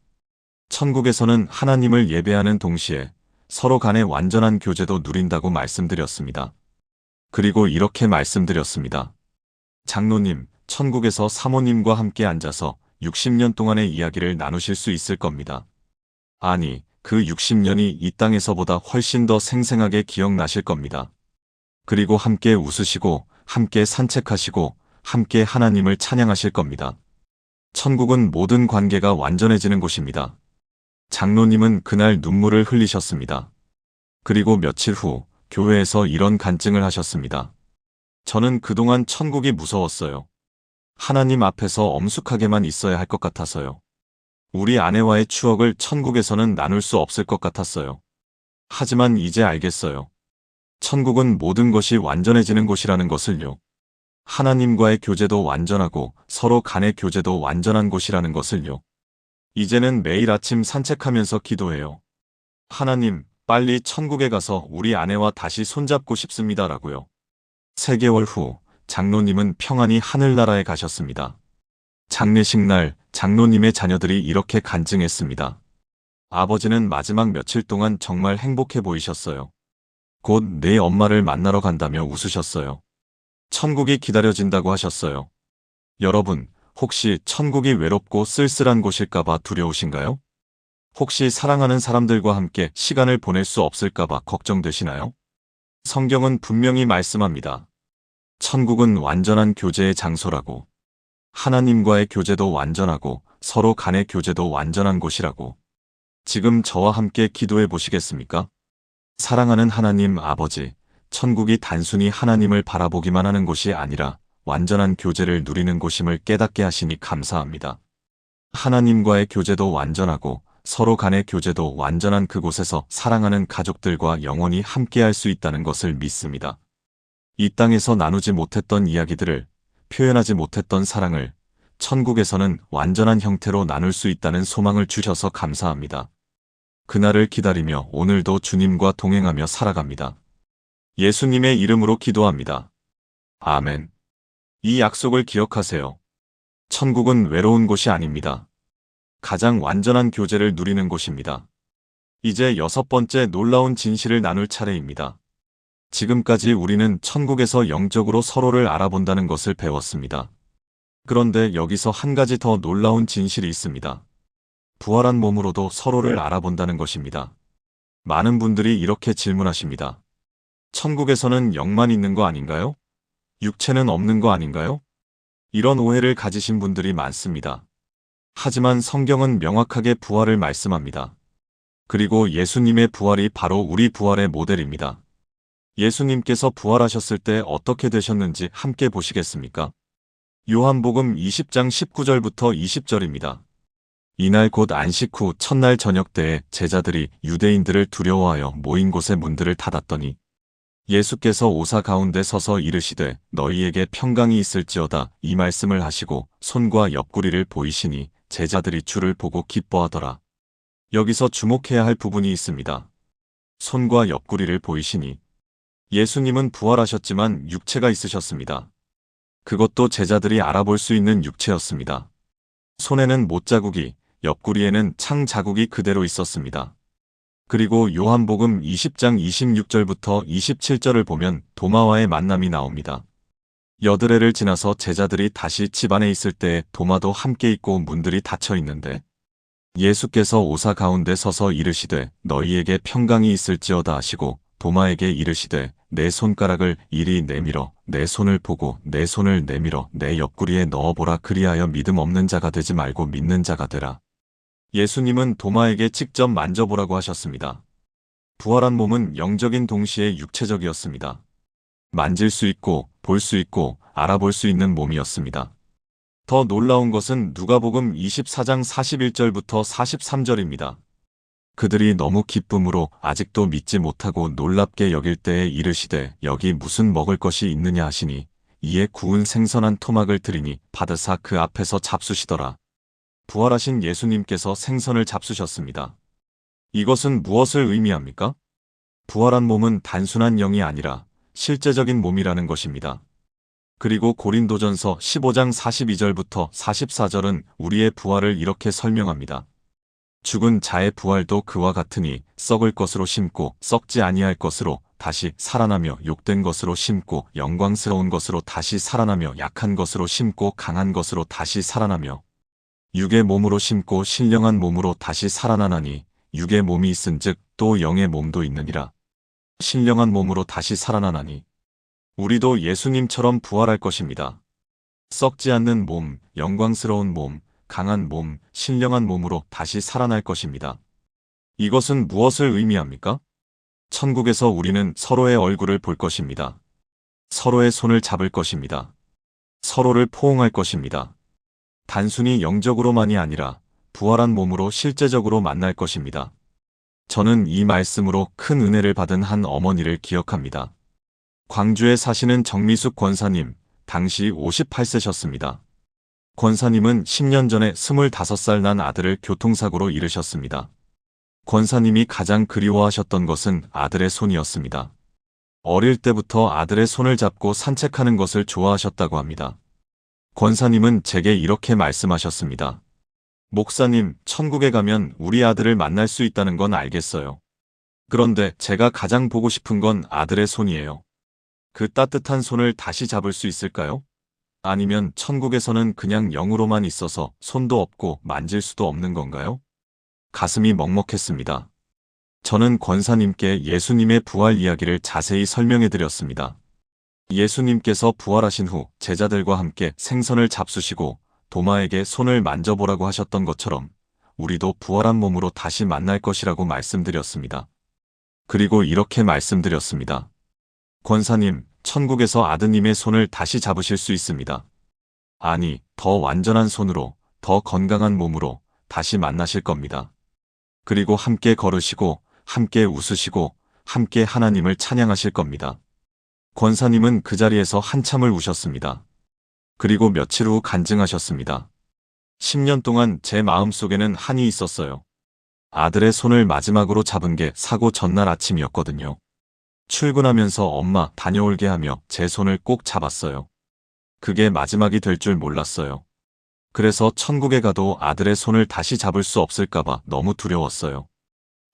천국에서는 하나님을 예배하는 동시에 서로 간의 완전한 교제도 누린다고 말씀드렸습니다. 그리고 이렇게 말씀드렸습니다. 장로님, 천국에서 사모님과 함께 앉아서 60년 동안의 이야기를 나누실 수 있을 겁니다. 아니, 그 60년이 이 땅에서보다 훨씬 더 생생하게 기억나실 겁니다. 그리고 함께 웃으시고, 함께 산책하시고, 함께 하나님을 찬양하실 겁니다. 천국은 모든 관계가 완전해지는 곳입니다. 장로님은 그날 눈물을 흘리셨습니다. 그리고 며칠 후 교회에서 이런 간증을 하셨습니다. 저는 그동안 천국이 무서웠어요. 하나님 앞에서 엄숙하게만 있어야 할 것 같아서요. 우리 아내와의 추억을 천국에서는 나눌 수 없을 것 같았어요. 하지만 이제 알겠어요. 천국은 모든 것이 완전해지는 곳이라는 것을요. 하나님과의 교제도 완전하고 서로 간의 교제도 완전한 곳이라는 것을요. 이제는 매일 아침 산책하면서 기도해요. 하나님, 빨리 천국에 가서 우리 아내와 다시 손잡고 싶습니다라고요. 3개월 후 장로님은 평안히 하늘나라에 가셨습니다. 장례식 날 장로님의 자녀들이 이렇게 간증했습니다. 아버지는 마지막 며칠 동안 정말 행복해 보이셨어요. 곧 내 엄마를 만나러 간다며 웃으셨어요. 천국이 기다려진다고 하셨어요. 여러분, 혹시 천국이 외롭고 쓸쓸한 곳일까봐 두려우신가요? 혹시 사랑하는 사람들과 함께 시간을 보낼 수 없을까봐 걱정되시나요? 성경은 분명히 말씀합니다. 천국은 완전한 교제의 장소라고. 하나님과의 교제도 완전하고 서로 간의 교제도 완전한 곳이라고. 지금 저와 함께 기도해 보시겠습니까? 사랑하는 하나님 아버지, 천국이 단순히 하나님을 바라보기만 하는 곳이 아니라 완전한 교제를 누리는 곳임을 깨닫게 하시니 감사합니다. 하나님과의 교제도 완전하고 서로 간의 교제도 완전한 그곳에서 사랑하는 가족들과 영원히 함께할 수 있다는 것을 믿습니다. 이 땅에서 나누지 못했던 이야기들을, 표현하지 못했던 사랑을 천국에서는 완전한 형태로 나눌 수 있다는 소망을 주셔서 감사합니다. 그날을 기다리며 오늘도 주님과 동행하며 살아갑니다. 예수님의 이름으로 기도합니다. 아멘. 이 약속을 기억하세요. 천국은 외로운 곳이 아닙니다. 가장 완전한 교제를 누리는 곳입니다. 이제 6번째 놀라운 진실을 나눌 차례입니다. 지금까지 우리는 천국에서 영적으로 서로를 알아본다는 것을 배웠습니다. 그런데 여기서 한 가지 더 놀라운 진실이 있습니다. 부활한 몸으로도 서로를 알아본다는 것입니다. 많은 분들이 이렇게 질문하십니다. 천국에서는 영만 있는 거 아닌가요? 육체는 없는 거 아닌가요? 이런 오해를 가지신 분들이 많습니다. 하지만 성경은 명확하게 부활을 말씀합니다. 그리고 예수님의 부활이 바로 우리 부활의 모델입니다. 예수님께서 부활하셨을 때 어떻게 되셨는지 함께 보시겠습니까? 요한복음 20장 19절부터 20절입니다. 이날 곧 안식 후 첫날 저녁 때에 제자들이 유대인들을 두려워하여 모인 곳의 문들을 닫았더니 예수께서 오사 가운데 서서 이르시되 너희에게 평강이 있을지어다 이 말씀을 하시고 손과 옆구리를 보이시니 제자들이 주를 보고 기뻐하더라. 여기서 주목해야 할 부분이 있습니다. 손과 옆구리를 보이시니 예수님은 부활하셨지만 육체가 있으셨습니다. 그것도 제자들이 알아볼 수 있는 육체였습니다. 손에는 못자국이, 옆구리에는 창 자국이 그대로 있었습니다. 그리고 요한복음 20장 26절부터 27절을 보면 도마와의 만남이 나옵니다. 여드레를 지나서 제자들이 다시 집 안에 있을 때 도마도 함께 있고 문들이 닫혀 있는데 예수께서 오사 가운데 서서 이르시되 너희에게 평강이 있을지어다 하시고 도마에게 이르시되 내 손가락을 이리 내밀어 내 손을 보고 내 손을 내밀어 내 옆구리에 넣어보라 그리하여 믿음 없는 자가 되지 말고 믿는 자가 되라. 예수님은 도마에게 직접 만져보라고 하셨습니다. 부활한 몸은 영적인 동시에 육체적이었습니다. 만질 수 있고 볼 수 있고 알아볼 수 있는 몸이었습니다. 더 놀라운 것은 누가복음 24장 41절부터 43절입니다. 그들이 너무 기쁨으로 아직도 믿지 못하고 놀랍게 여길 때에 이르시되 여기 무슨 먹을 것이 있느냐 하시니 이에 구운 생선 한 토막을 드리니 받으사 그 앞에서 잡수시더라. 부활하신 예수님께서 생선을 잡수셨습니다. 이것은 무엇을 의미합니까? 부활한 몸은 단순한 영이 아니라 실제적인 몸이라는 것입니다. 그리고 고린도전서 15장 42절부터 44절은 우리의 부활을 이렇게 설명합니다. 죽은 자의 부활도 그와 같으니 썩을 것으로 심고 썩지 아니할 것으로 다시 살아나며 욕된 것으로 심고 영광스러운 것으로 다시 살아나며 약한 것으로 심고 강한 것으로 다시 살아나며 육의 몸으로 심고 신령한 몸으로 다시 살아나나니 육의 몸이 있은즉 또 영의 몸도 있느니라. 신령한 몸으로 다시 살아나나니 우리도 예수님처럼 부활할 것입니다. 썩지 않는 몸, 영광스러운 몸, 강한 몸, 신령한 몸으로 다시 살아날 것입니다. 이것은 무엇을 의미합니까? 천국에서 우리는 서로의 얼굴을 볼 것입니다. 서로의 손을 잡을 것입니다. 서로를 포옹할 것입니다. 단순히 영적으로만이 아니라 부활한 몸으로 실제적으로 만날 것입니다. 저는 이 말씀으로 큰 은혜를 받은 한 어머니를 기억합니다. 광주에 사시는 정미숙 권사님, 당시 58세셨습니다. 권사님은 10년 전에 25살 난 아들을 교통사고로 잃으셨습니다. 권사님이 가장 그리워하셨던 것은 아들의 손이었습니다. 어릴 때부터 아들의 손을 잡고 산책하는 것을 좋아하셨다고 합니다. 권사님은 제게 이렇게 말씀하셨습니다. 목사님, 천국에 가면 우리 아들을 만날 수 있다는 건 알겠어요. 그런데 제가 가장 보고 싶은 건 아들의 손이에요. 그 따뜻한 손을 다시 잡을 수 있을까요? 아니면 천국에서는 그냥 영으로만 있어서 손도 없고 만질 수도 없는 건가요? 가슴이 먹먹했습니다. 저는 권사님께 예수님의 부활 이야기를 자세히 설명해 드렸습니다. 예수님께서 부활하신 후 제자들과 함께 생선을 잡수시고 도마에게 손을 만져보라고 하셨던 것처럼 우리도 부활한 몸으로 다시 만날 것이라고 말씀드렸습니다. 그리고 이렇게 말씀드렸습니다. 권사님, 천국에서 아드님의 손을 다시 잡으실 수 있습니다. 아니, 더 완전한 손으로, 더 건강한 몸으로 다시 만나실 겁니다. 그리고 함께 걸으시고, 함께 웃으시고, 함께 하나님을 찬양하실 겁니다. 권사님은 그 자리에서 한참을 우셨습니다. 그리고 며칠 후 간증하셨습니다. 10년 동안 제 마음속에는 한이 있었어요. 아들의 손을 마지막으로 잡은 게 사고 전날 아침이었거든요. 출근하면서 엄마 다녀올게 하며 제 손을 꼭 잡았어요. 그게 마지막이 될 줄 몰랐어요. 그래서 천국에 가도 아들의 손을 다시 잡을 수 없을까봐 너무 두려웠어요.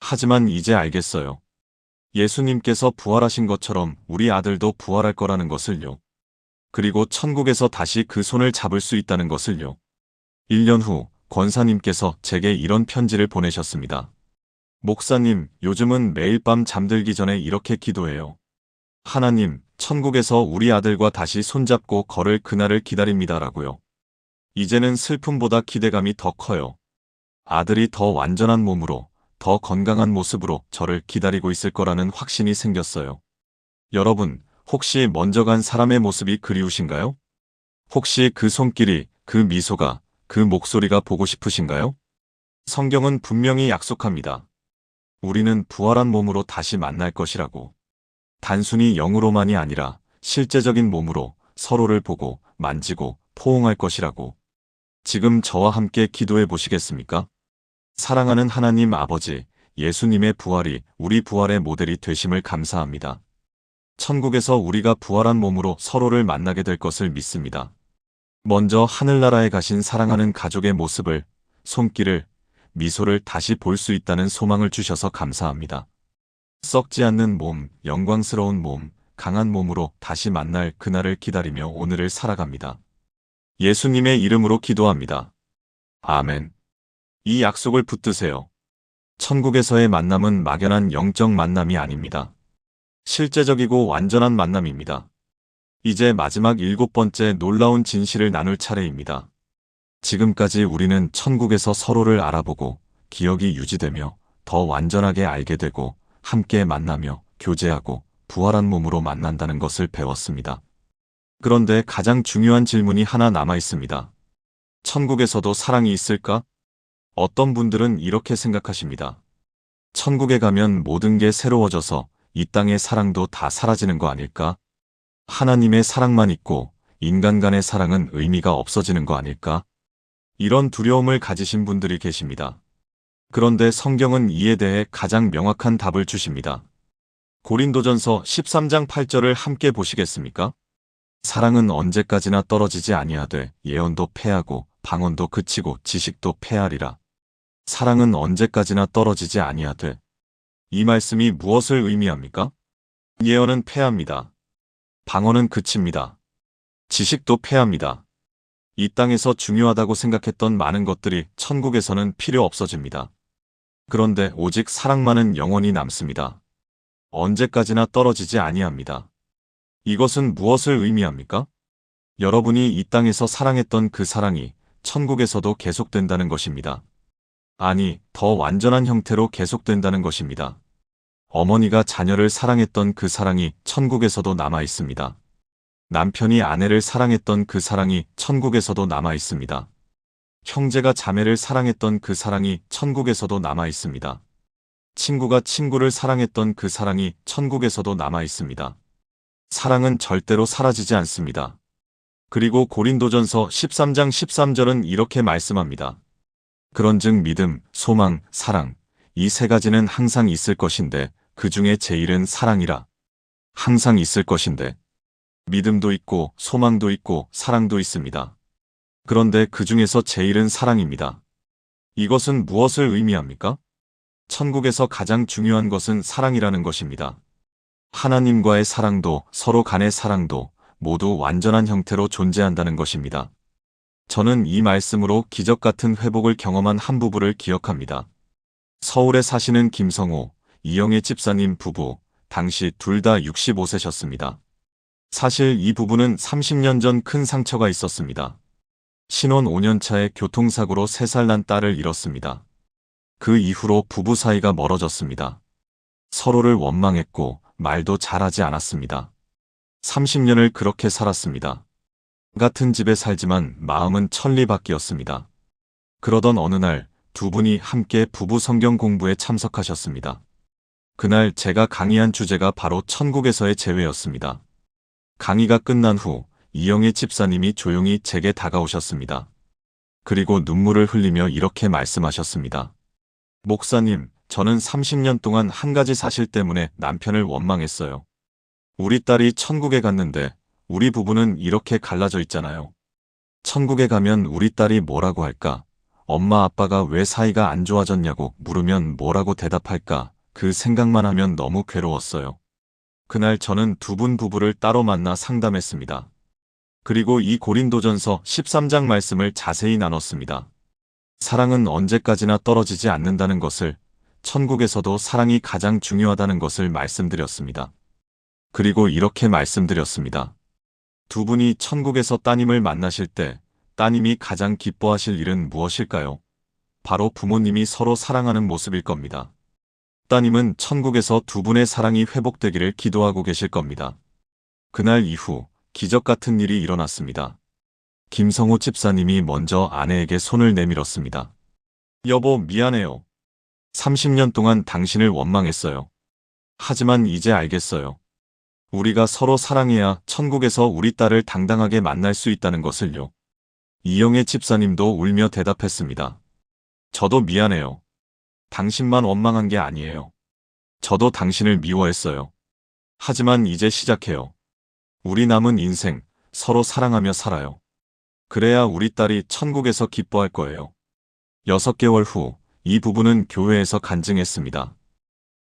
하지만 이제 알겠어요. 예수님께서 부활하신 것처럼 우리 아들도 부활할 거라는 것을요. 그리고 천국에서 다시 그 손을 잡을 수 있다는 것을요. 1년 후 권사님께서 제게 이런 편지를 보내셨습니다. 목사님, 요즘은 매일 밤 잠들기 전에 이렇게 기도해요. 하나님, 천국에서 우리 아들과 다시 손잡고 걸을 그날을 기다립니다라고요. 이제는 슬픔보다 기대감이 더 커요. 아들이 더 완전한 몸으로, 더 건강한 모습으로 저를 기다리고 있을 거라는 확신이 생겼어요. 여러분, 혹시 먼저 간 사람의 모습이 그리우신가요? 혹시 그 손길이, 그 미소가, 그 목소리가 보고 싶으신가요? 성경은 분명히 약속합니다. 우리는 부활한 몸으로 다시 만날 것이라고. 단순히 영으로만이 아니라 실제적인 몸으로 서로를 보고 만지고 포옹할 것이라고. 지금 저와 함께 기도해 보시겠습니까? 사랑하는 하나님 아버지, 예수님의 부활이 우리 부활의 모델이 되심을 감사합니다. 천국에서 우리가 부활한 몸으로 서로를 만나게 될 것을 믿습니다. 먼저 하늘나라에 가신 사랑하는 가족의 모습을, 손길을, 미소를 다시 볼 수 있다는 소망을 주셔서 감사합니다. 썩지 않는 몸, 영광스러운 몸, 강한 몸으로 다시 만날 그날을 기다리며 오늘을 살아갑니다. 예수님의 이름으로 기도합니다. 아멘. 이 약속을 붙드세요. 천국에서의 만남은 막연한 영적 만남이 아닙니다. 실제적이고 완전한 만남입니다. 이제 마지막 7번째 놀라운 진실을 나눌 차례입니다. 지금까지 우리는 천국에서 서로를 알아보고 기억이 유지되며 더 완전하게 알게 되고 함께 만나며 교제하고 부활한 몸으로 만난다는 것을 배웠습니다. 그런데 가장 중요한 질문이 하나 남아 있습니다. 천국에서도 사랑이 있을까? 어떤 분들은 이렇게 생각하십니다. 천국에 가면 모든 게 새로워져서 이 땅의 사랑도 다 사라지는 거 아닐까? 하나님의 사랑만 있고 인간 간의 사랑은 의미가 없어지는 거 아닐까? 이런 두려움을 가지신 분들이 계십니다. 그런데 성경은 이에 대해 가장 명확한 답을 주십니다. 고린도전서 13장 8절을 함께 보시겠습니까? 사랑은 언제까지나 떨어지지 아니하되 예언도 패하고 방언도 그치고 지식도 패하리라. 사랑은 언제까지나 떨어지지 아니하되. 이 말씀이 무엇을 의미합니까? 예언은 패합니다. 방언은 그칩니다. 지식도 패합니다. 이 땅에서 중요하다고 생각했던 많은 것들이 천국에서는 필요 없어집니다. 그런데 오직 사랑만은 영원히 남습니다. 언제까지나 떨어지지 아니합니다. 이것은 무엇을 의미합니까? 여러분이 이 땅에서 사랑했던 그 사랑이 천국에서도 계속된다는 것입니다. 아니, 더 완전한 형태로 계속된다는 것입니다. 어머니가 자녀를 사랑했던 그 사랑이 천국에서도 남아 있습니다. 남편이 아내를 사랑했던 그 사랑이 천국에서도 남아 있습니다. 형제가 자매를 사랑했던 그 사랑이 천국에서도 남아 있습니다. 친구가 친구를 사랑했던 그 사랑이 천국에서도 남아 있습니다. 사랑은 절대로 사라지지 않습니다. 그리고 고린도전서 13장 13절은 이렇게 말씀합니다. 그런즉 믿음, 소망, 사랑, 이 세 가지는 항상 있을 것인데 그 중에 제일은 사랑이라. 항상 있을 것인데 믿음도 있고 소망도 있고 사랑도 있습니다. 그런데 그 중에서 제일은 사랑입니다. 이것은 무엇을 의미합니까? 천국에서 가장 중요한 것은 사랑이라는 것입니다. 하나님과의 사랑도 서로 간의 사랑도 모두 완전한 형태로 존재한다는 것입니다. 저는 이 말씀으로 기적 같은 회복을 경험한 한 부부를 기억합니다. 서울에 사시는 김성호, 이영애 집사님 부부, 당시 둘 다 65세셨습니다. 사실 이 부부는 30년 전 큰 상처가 있었습니다. 신혼 5년 차에 교통사고로 3살 난 딸을 잃었습니다. 그 이후로 부부 사이가 멀어졌습니다. 서로를 원망했고 말도 잘하지 않았습니다. 30년을 그렇게 살았습니다. 같은 집에 살지만 마음은 천리밖이었습니다. 그러던 어느 날 두 분이 함께 부부 성경 공부에 참석하셨습니다. 그날 제가 강의한 주제가 바로 천국에서의 재회였습니다. 강의가 끝난 후 이영애 집사님이 조용히 제게 다가오셨습니다. 그리고 눈물을 흘리며 이렇게 말씀하셨습니다. 목사님, 저는 30년 동안 한 가지 사실 때문에 남편을 원망했어요. 우리 딸이 천국에 갔는데 우리 부부는 이렇게 갈라져 있잖아요. 천국에 가면 우리 딸이 뭐라고 할까? 엄마 아빠가 왜 사이가 안 좋아졌냐고 물으면 뭐라고 대답할까? 그 생각만 하면 너무 괴로웠어요. 그날 저는 두 분 부부를 따로 만나 상담했습니다. 그리고 이 고린도전서 13장 말씀을 자세히 나눴습니다. 사랑은 언제까지나 떨어지지 않는다는 것을, 천국에서도 사랑이 가장 중요하다는 것을 말씀드렸습니다. 그리고 이렇게 말씀드렸습니다. 두 분이 천국에서 따님을 만나실 때 따님이 가장 기뻐하실 일은 무엇일까요? 바로 부모님이 서로 사랑하는 모습일 겁니다. 따님은 천국에서 두 분의 사랑이 회복되기를 기도하고 계실 겁니다. 그날 이후 기적 같은 일이 일어났습니다. 김성호 집사님이 먼저 아내에게 손을 내밀었습니다. 여보, 미안해요. 30년 동안 당신을 원망했어요. 하지만 이제 알겠어요. 우리가 서로 사랑해야 천국에서 우리 딸을 당당하게 만날 수 있다는 것을요. 이영애 집사님도 울며 대답했습니다. 저도 미안해요. 당신만 원망한 게 아니에요. 저도 당신을 미워했어요. 하지만 이제 시작해요. 우리 남은 인생 서로 사랑하며 살아요. 그래야 우리 딸이 천국에서 기뻐할 거예요. 6개월 후 이 부부는 교회에서 간증했습니다.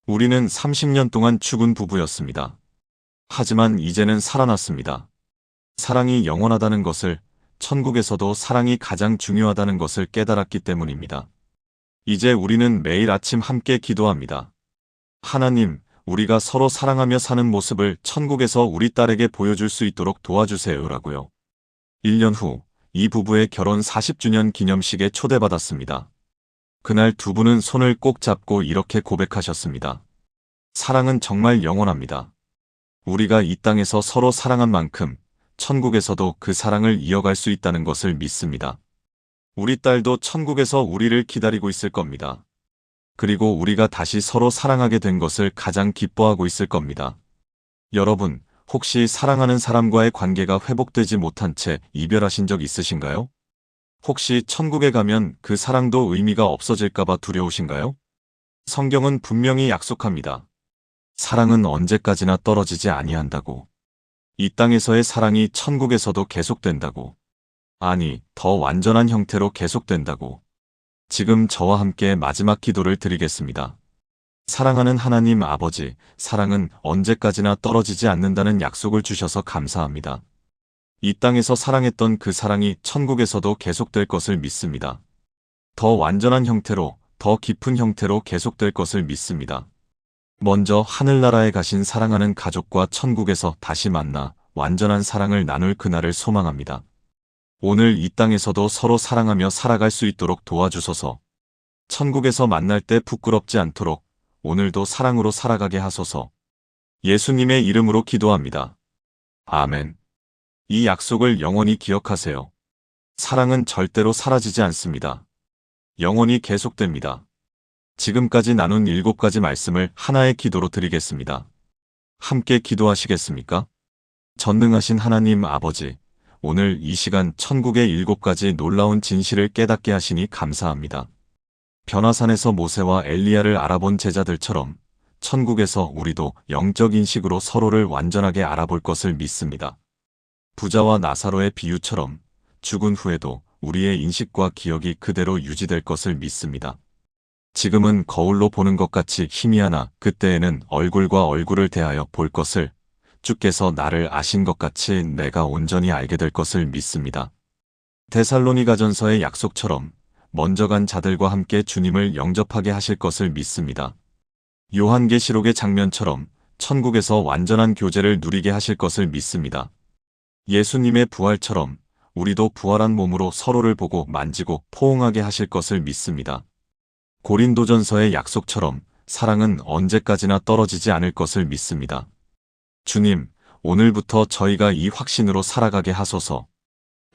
우리는 30년 동안 죽은 부부였습니다. 하지만 이제는 살아났습니다. 사랑이 영원하다는 것을, 천국에서도 사랑이 가장 중요하다는 것을 깨달았기 때문입니다. 이제 우리는 매일 아침 함께 기도합니다. 하나님, 우리가 서로 사랑하며 사는 모습을 천국에서 우리 딸에게 보여줄 수 있도록 도와주세요라고요. 1년 후 이 부부의 결혼 40주년 기념식에 초대받았습니다. 그날 두 분은 손을 꼭 잡고 이렇게 고백하셨습니다. 사랑은 정말 영원합니다. 우리가 이 땅에서 서로 사랑한 만큼 천국에서도 그 사랑을 이어갈 수 있다는 것을 믿습니다. 우리 딸도 천국에서 우리를 기다리고 있을 겁니다. 그리고 우리가 다시 서로 사랑하게 된 것을 가장 기뻐하고 있을 겁니다. 여러분, 혹시 사랑하는 사람과의 관계가 회복되지 못한 채 이별하신 적 있으신가요? 혹시 천국에 가면 그 사랑도 의미가 없어질까봐 두려우신가요? 성경은 분명히 약속합니다. 사랑은 언제까지나 떨어지지 아니한다고. 이 땅에서의 사랑이 천국에서도 계속된다고. 아니, 더 완전한 형태로 계속된다고. 지금 저와 함께 마지막 기도를 드리겠습니다. 사랑하는 하나님 아버지, 사랑은 언제까지나 떨어지지 않는다는 약속을 주셔서 감사합니다. 이 땅에서 사랑했던 그 사랑이 천국에서도 계속될 것을 믿습니다. 더 완전한 형태로, 더 깊은 형태로 계속될 것을 믿습니다. 먼저 하늘나라에 가신 사랑하는 가족과 천국에서 다시 만나 완전한 사랑을 나눌 그날을 소망합니다. 오늘 이 땅에서도 서로 사랑하며 살아갈 수 있도록 도와주소서. 천국에서 만날 때 부끄럽지 않도록 오늘도 사랑으로 살아가게 하소서. 예수님의 이름으로 기도합니다. 아멘. 이 약속을 영원히 기억하세요. 사랑은 절대로 사라지지 않습니다. 영원히 계속됩니다. 지금까지 나눈 7가지 말씀을 하나의 기도로 드리겠습니다. 함께 기도하시겠습니까? 전능하신 하나님 아버지, 오늘 이 시간 천국의 7가지 놀라운 진실을 깨닫게 하시니 감사합니다. 변화산에서 모세와 엘리야를 알아본 제자들처럼 천국에서 우리도 영적 인식으로 서로를 완전하게 알아볼 것을 믿습니다. 부자와 나사로의 비유처럼 죽은 후에도 우리의 인식과 기억이 그대로 유지될 것을 믿습니다. 지금은 거울로 보는 것 같이 희미하나 그때에는 얼굴과 얼굴을 대하여 볼 것을, 주께서 나를 아신 것 같이 내가 온전히 알게 될 것을 믿습니다. 데살로니가전서의 약속처럼 먼저 간 자들과 함께 주님을 영접하게 하실 것을 믿습니다. 요한계시록의 장면처럼 천국에서 완전한 교제를 누리게 하실 것을 믿습니다. 예수님의 부활처럼 우리도 부활한 몸으로 서로를 보고 만지고 포옹하게 하실 것을 믿습니다. 고린도전서의 약속처럼 사랑은 언제까지나 떨어지지 않을 것을 믿습니다. 주님, 오늘부터 저희가 이 확신으로 살아가게 하소서.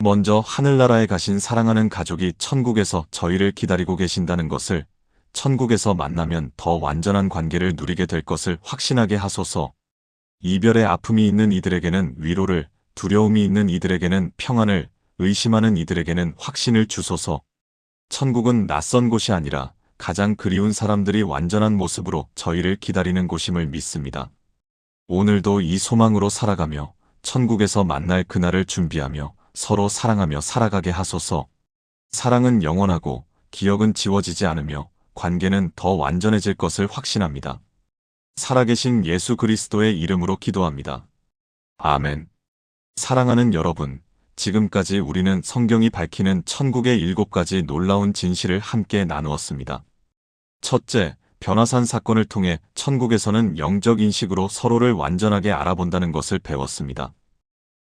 먼저 하늘나라에 가신 사랑하는 가족이 천국에서 저희를 기다리고 계신다는 것을, 천국에서 만나면 더 완전한 관계를 누리게 될 것을 확신하게 하소서. 이별의 아픔이 있는 이들에게는 위로를, 두려움이 있는 이들에게는 평안을, 의심하는 이들에게는 확신을 주소서. 천국은 낯선 곳이 아니라 가장 그리운 사람들이 완전한 모습으로 저희를 기다리는 곳임을 믿습니다. 오늘도 이 소망으로 살아가며 천국에서 만날 그날을 준비하며 서로 사랑하며 살아가게 하소서. 사랑은 영원하고 기억은 지워지지 않으며 관계는 더 완전해질 것을 확신합니다. 살아계신 예수 그리스도의 이름으로 기도합니다. 아멘. 사랑하는 여러분, 지금까지 우리는 성경이 밝히는 천국의 7가지 놀라운 진실을 함께 나누었습니다. 첫째, 변화산 사건을 통해 천국에서는 영적 인식으로 서로를 완전하게 알아본다는 것을 배웠습니다.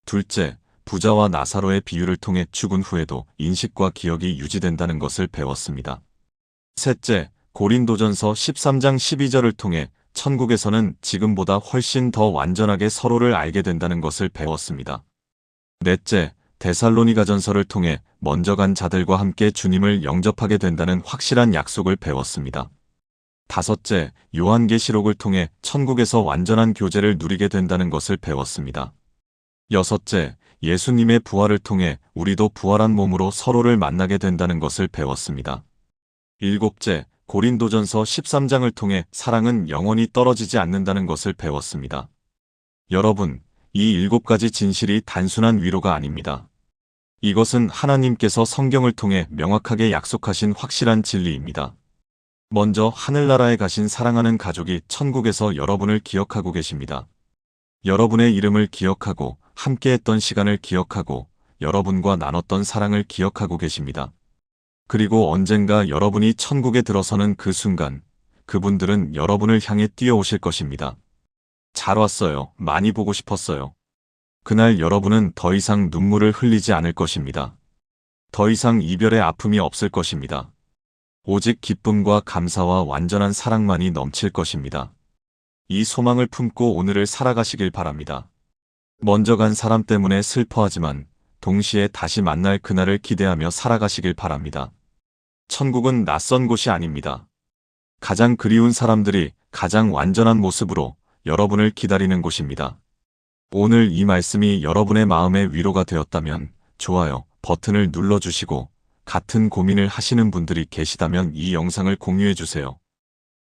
둘째, 부자와 나사로의 비유를 통해 죽은 후에도 인식과 기억이 유지된다는 것을 배웠습니다. 셋째, 고린도전서 13장 12절을 통해 천국에서는 지금보다 훨씬 더 완전하게 서로를 알게 된다는 것을 배웠습니다. 넷째, 데살로니가전서를 통해 먼저 간 자들과 함께 주님을 영접하게 된다는 확실한 약속을 배웠습니다. 다섯째, 요한계시록을 통해 천국에서 완전한 교제를 누리게 된다는 것을 배웠습니다. 여섯째, 예수님의 부활을 통해 우리도 부활한 몸으로 서로를 만나게 된다는 것을 배웠습니다. 일곱째, 고린도전서 13장을 통해 사랑은 영원히 떨어지지 않는다는 것을 배웠습니다. 여러분, 이 7가지 진실이 단순한 위로가 아닙니다. 이것은 하나님께서 성경을 통해 명확하게 약속하신 확실한 진리입니다. 먼저 하늘나라에 가신 사랑하는 가족이 천국에서 여러분을 기억하고 계십니다. 여러분의 이름을 기억하고 함께했던 시간을 기억하고 여러분과 나눴던 사랑을 기억하고 계십니다. 그리고 언젠가 여러분이 천국에 들어서는 그 순간 그분들은 여러분을 향해 뛰어오실 것입니다. 잘 왔어요. 많이 보고 싶었어요. 그날 여러분은 더 이상 눈물을 흘리지 않을 것입니다. 더 이상 이별의 아픔이 없을 것입니다. 오직 기쁨과 감사와 완전한 사랑만이 넘칠 것입니다. 이 소망을 품고 오늘을 살아가시길 바랍니다. 먼저 간 사람 때문에 슬퍼하지만 동시에 다시 만날 그날을 기대하며 살아가시길 바랍니다. 천국은 낯선 곳이 아닙니다. 가장 그리운 사람들이 가장 완전한 모습으로 여러분을 기다리는 곳입니다. 오늘 이 말씀이 여러분의 마음에 위로가 되었다면 좋아요 버튼을 눌러주시고 같은 고민을 하시는 분들이 계시다면 이 영상을 공유해주세요.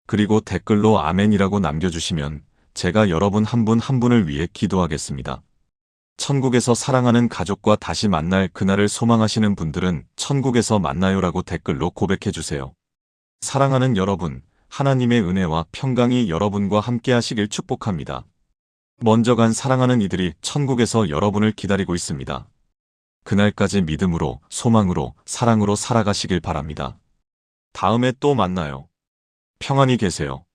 그리고 댓글로 아멘이라고 남겨주시면 제가 여러분 한 분 한 분을 위해 기도하겠습니다. 천국에서 사랑하는 가족과 다시 만날 그날을 소망하시는 분들은 천국에서 만나요라고 댓글로 고백해주세요. 사랑하는 여러분, 하나님의 은혜와 평강이 여러분과 함께 하시길 축복합니다. 먼저 간 사랑하는 이들이 천국에서 여러분을 기다리고 있습니다. 그날까지 믿음으로, 소망으로, 사랑으로 살아가시길 바랍니다. 다음에 또 만나요. 평안히 계세요.